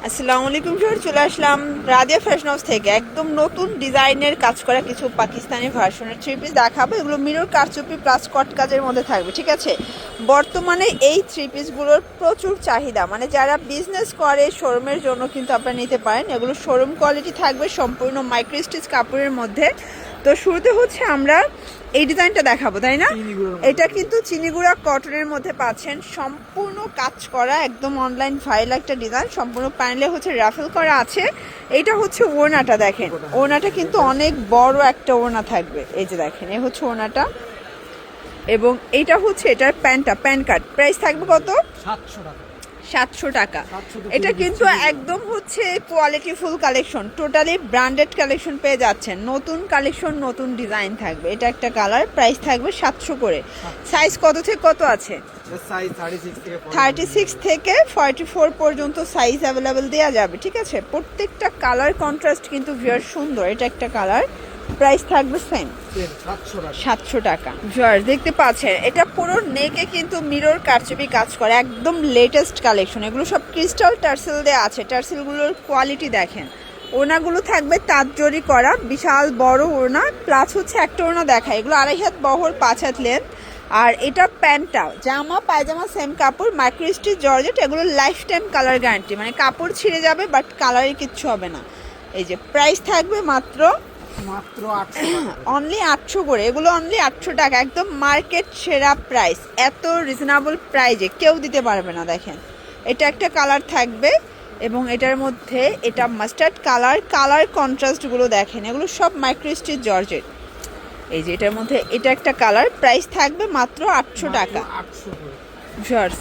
আসসালামু আলাইকুম স্যার, চলে আসলাম রাদিয়া ফ্যাশন হাউস থেকে একদম নতুন ডিজাইনের কাজ করা কিছু পাকিস্তানি ভার্সনের থ্রি পিস দেখাবো। এগুলো মিরর কারচুপি প্লাস কট কাজের মধ্যে থাকবে, ঠিক আছে। বর্তমানে এই থ্রি পিসগুলোর প্রচুর চাহিদা, মানে যারা বিজনেস করে শোরুমের জন্য কিন্তু আপনারা নিতে পারেন। এগুলো শোরুম কোয়ালিটি থাকবে, সম্পূর্ণ মাইক্রো স্টিচ কাপড়ের মধ্যে। তো শুরুতে হচ্ছে আমরা এই ডিজাইনটা দেখাবো, তাই না? এটা কিন্তু চিনিগুড়া কটনের মধ্যে পাচ্ছেন, সম্পূর্ণ কাজ করা, একদম অনলাইন ফাইল একটা ডিজাইন। সম্পূর্ণ প্যানেলে হচ্ছে রাফেল করা আছে। এটা হচ্ছে ওড়নাটা, দেখেন ওড়নাটা কিন্তু অনেক বড় একটা ওড়না থাকবে। এই যে দেখেন, এই হচ্ছে ওড়নাটা, এবং এইটা হচ্ছে এটার প্যান্টটা, প্যান্ট কাট। প্রাইস থাকবে কত? 700 টাকা। এটা কিন্তু একদম হচ্ছে quality full collection, totally branded collection পেয়ে যাচ্ছেন। নতুন কালেকশন, নতুন ডিজাইন থাকবে। এটা একটা কালার, প্রাইস থাকবে 700 করে। সাইজ কত থেকে কত আছে? 36 থেকে 44 পর্যন্ত সাইজ অ্যাভেলেবেল দেওয়া যাবে, ঠিক আছে। প্রত্যেকটা কালার কন্ট্রাস্ট কিন্তু ভিউয়ার সুন্দর। এটা একটা কালার, প্রাইস থাকবে সেম 700 টাকা। ভিউয়ার্স দেখতে পাচ্ছেন, এটা পুরো নেকে কিন্তু মিরর কারচুপি কাজ করে, একদম লেটেস্ট কালেকশন। এগুলো সব ক্রিস্টাল টার্সেল দেওয়া আছে। টার্সেলগুলোর কোয়ালিটি দেখেন। ওড়নাগুলো থাকবে তাঁত জরি করা, বিশাল বড় ওড়না, প্লাস হচ্ছে একটা ওড়না দেখায়। এগুলো 2.5 হাত বহর, 5 হাত লেন্থ। আর এটা প্যান্টটা, জামা পায়জামা সেম কাপড়, মাইক্রো স্টিচ জর্জেট। এগুলো লাইফ টাইম কালার গ্যারান্টি, মানে কাপড় ছিঁড়ে যাবে বাট কালারে কিচ্ছু হবে না। এই যে প্রাইস থাকবে মাত্র অনলি 800 করে। এগুলো অনলি 800 টাকা, একদম মার্কেট সেরা প্রাইস। এত রিজনেবল প্রাইজে কেউ দিতে পারবে না। দেখেন, এটা একটা কালার থাকবে, এবং এটার মধ্যে এটা মাস্টার্ড কালার। কালার কন্ট্রাস্টগুলো দেখেন, এগুলো সব মাইক্রো স্টিচ জর্জেট। এই যে এটার মধ্যে এটা একটা কালার, প্রাইস থাকবে মাত্র 800 টাকা। ভিউয়ার্স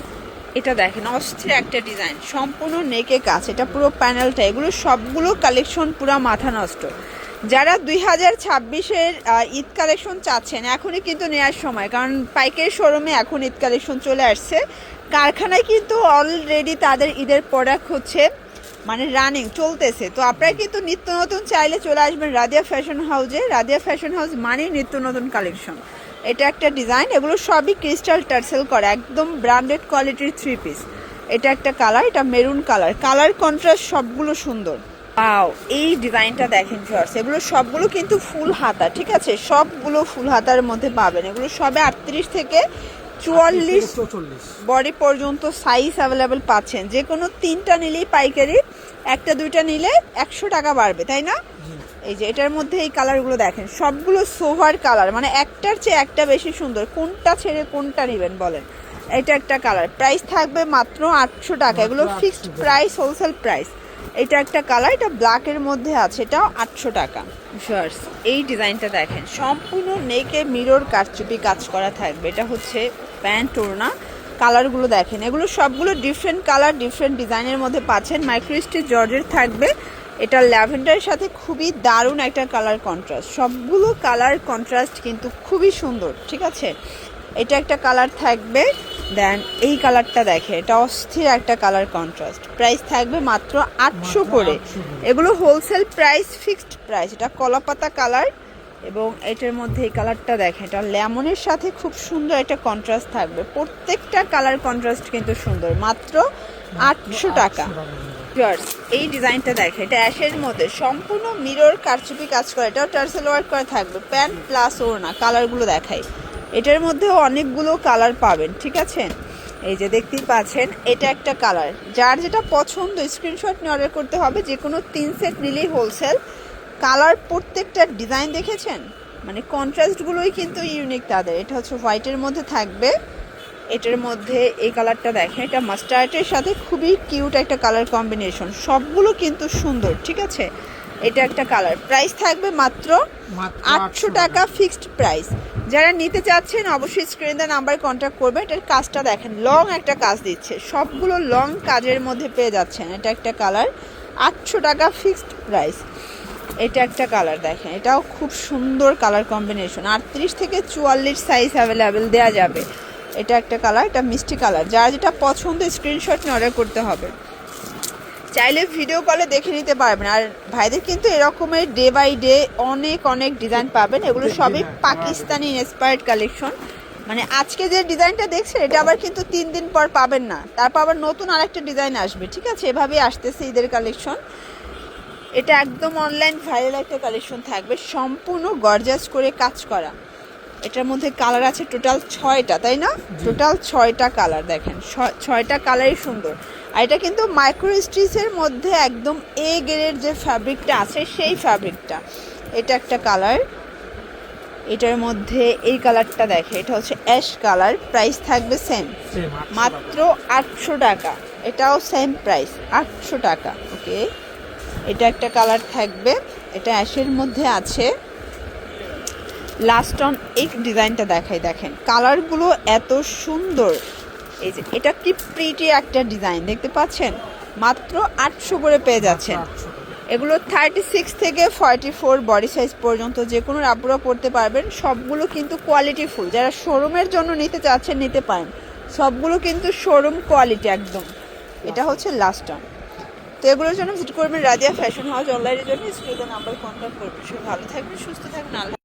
এটা দেখেন, অস্থির একটা ডিজাইন, সম্পূর্ণ নেকে কাজ। এটা পুরো প্যানেলটা, এগুলো সবগুলো কালেকশন পুরো মাথা নষ্ট। যারা 2026-এর ঈদ কালেকশন চাচ্ছেন, এখনই কিন্তু নেওয়ার সময়, কারণ পাইকারি শোরুমে এখন ঈদ কালেকশন চলে আসছে। কারখানায় কিন্তু অলরেডি তাদের ঈদের প্রোডাক্ট হচ্ছে মানে রানিং চলতেছে। তো আপনারা কিন্তু নিত্য নতুন চাইলে চলে আসবেন রাদিয়া ফ্যাশন হাউসে। রাদিয়া ফ্যাশন হাউস মানেই নিত্য নতুন কালেকশন। এটা একটা ডিজাইন, এগুলো সবই ক্রিস্টাল টার্সেল করা, একদম ব্র্যান্ডেড কোয়ালিটির থ্রি পিস। এটা একটা কালার, এটা মেরুন কালার। কালার কন্ট্রাস্ট সবগুলো সুন্দর। পাও এই ডিজাইনটা দেখেন ভিউয়ার্স, এগুলো সবগুলো কিন্তু ফুল হাতা, ঠিক আছে। সবগুলো ফুল হাতার মধ্যে পাবেন। এগুলো সবে 38 থেকে 44 বডি পর্যন্ত সাইজ অ্যাভেলেবেল পাচ্ছেন। যে কোনো 3টা নিলেই পাইকারি, 1টা 2টা নিলে 100 টাকা বাড়বে, তাই না? এই যে এটার মধ্যে এই কালারগুলো দেখেন, সবগুলো সোভার কালার, মানে একটার চেয়ে একটা বেশি সুন্দর। কোনটা ছেড়ে কোনটা নেবেন বলেন? এটা একটা কালার, প্রাইস থাকবে মাত্র 800 টাকা। এগুলো ফিক্সড প্রাইস, হোলসেল প্রাইস। এটা একটা কালার, এটা ব্ল্যাকের মধ্যে আছে, এটাও 800 টাকা। ভিউয়ার্স এই ডিজাইনটা দেখেন, সম্পূর্ণ নেকে মিরর কারচুপি কাজ করা থাকবে। এটা হচ্ছে প্যান্ট ওড়না। কালারগুলো দেখেন, এগুলো সবগুলো ডিফারেন্ট কালার, ডিফারেন্ট ডিজাইনের মধ্যে পাচ্ছেন। মাইক্রো স্টিচ জর্জের থাকবে। এটা ল্যাভেন্ডারের সাথে খুবই দারুণ একটা কালার কন্ট্রাস্ট। সবগুলো কালার কন্ট্রাস্ট কিন্তু খুবই সুন্দর, ঠিক আছে। এটা একটা কালার থাকবে, দেন এই কালারটা দেখে, এটা অস্থির একটা কালার কন্ট্রাস্ট। প্রাইস থাকবে মাত্র 800 করে। এগুলো হোলসেল প্রাইস, ফিক্সড প্রাইস। এটা কলাপাতা কালার, এবং এটার মধ্যে এই কালারটা দেখেন, এটা লেমনের সাথে খুব সুন্দর একটা কন্ট্রাস্ট থাকবে। প্রত্যেকটা কালার কন্ট্রাস্ট কিন্তু সুন্দর, মাত্র 800 টাকা। ভিউয়ার্স এই ডিজাইনটা দেখে, এটা অ্যাশের মধ্যে সম্পূর্ণ মিরর কারচুপি কাজ করে। এটাও টার্সেল ওয়ার্ক করা থাকবে, প্যান্ট প্লাস ওড়না। কালারগুলো দেখাই, এটার মধ্যেও অনেকগুলো কালার পাবেন, ঠিক আছে। এই যে দেখতেই পাচ্ছেন, এটা একটা কালার। যার যেটা পছন্দ স্ক্রিনশট নিয়ে অর্ডার করতে হবে। যে কোনো 3 সেট নিলেই হোলসেল। কালার প্রত্যেকটা ডিজাইন দেখেছেন, মানে কন্ট্রাস্টগুলোই কিন্তু ইউনিক তাদের। এটা হচ্ছে হোয়াইটের মধ্যে থাকবে, এটার মধ্যে এই কালারটা দেখেন, এটা মাস্টার্ডের সাথে খুবই কিউট একটা কালার কম্বিনেশন। সবগুলো কিন্তু সুন্দর, ঠিক আছে। এটা একটা কালার, প্রাইস থাকবে মাত্র 800 টাকা, ফিক্সড প্রাইস। যারা নিতে চাচ্ছেন অবশ্যই স্ক্রিনে নাম্বার কন্ট্যাক্ট করবেন। এটার কাজটা দেখেন, লং একটা কাজ দিচ্ছে, সবগুলো লং কাজের মধ্যে পেয়ে যাচ্ছেন। এটা একটা কালার, 800 টাকা ফিক্সড প্রাইস। এটা একটা কালার দেখেন, এটাও খুব সুন্দর কালার কম্বিনেশন। 38 থেকে 44 সাইজ অ্যাভেলেবেল দেওয়া যাবে। এটা একটা কালার, এটা মিষ্টি কালার। যার যেটা পছন্দ স্ক্রিনশট নিয়ে অর্ডার করতে হবে। চাইলে ভিডিও কলে দেখে নিতে পারবেন। আর ভাইদের কিন্তু এরকমের ডে বাই ডে অনেক অনেক ডিজাইন পাবেন। এগুলো সবই পাকিস্তানি ইন্সপায়ার্ড কালেকশন। মানে আজকে যে ডিজাইনটা দেখছেন এটা আবার কিন্তু 3 দিন পর পাবেন না, তারপর আবার নতুন আরেকটা ডিজাইন আসবে, ঠিক আছে? এভাবেই আসতেছে ঈদের কালেকশন। এটা একদম অনলাইন ভাইরাল একটা কালেকশন থাকবে, সম্পূর্ণ গর্জাস করে কাজ করা। এটার মধ্যে কালার আছে টোটাল 6টা, তাই না? টোটাল 6টা কালার, দেখেন 6টা কালারই সুন্দর। আর এটা কিন্তু মাইক্রো স্টিচের মধ্যে একদম এ গ্রেডের যে ফ্যাব্রিকটা আছে সেই ফ্যাব্রিকটা। এটা একটা কালার, এটার মধ্যে এই কালারটা দেখে, এটা হচ্ছে অ্যাশ কালার, প্রাইস থাকবে সেম, মাত্র 800 টাকা। এটাও সেম প্রাইস, 800 টাকা। ওকে, এটা একটা কালার থাকবে, এটা অ্যাশের মধ্যে আছে। লাস্ট অন এই ডিজাইনটা দেখাই, দেখেন কালারগুলো এত সুন্দর। এই যে এটা কি প্রিটি একটা ডিজাইন দেখতে পাচ্ছেন, মাত্র 800 করে পেয়ে যাচ্ছেন। এগুলো 36 থেকে 44 বডি সাইজ পর্যন্ত যে কোনো আপুরা পড়তে পারবেন। সবগুলো কিন্তু কোয়ালিটি ফুল, যারা শোরুমের জন্য নিতে চাচ্ছেন নিতে পারেন, সবগুলো কিন্তু শোরুম কোয়ালিটি একদম। এটা হচ্ছে লাস্ট অন। তো এগুলোর জন্য ভিজিট করবেন রাজিয়া ফ্যাশন হাউস অনলাইনের জন্য, স্ক্রিনে নাম্বার কন্ট্যাক্ট করবেন। সব ভালো থাকবেন, সুস্থ থাকবেন, আল্লাহ।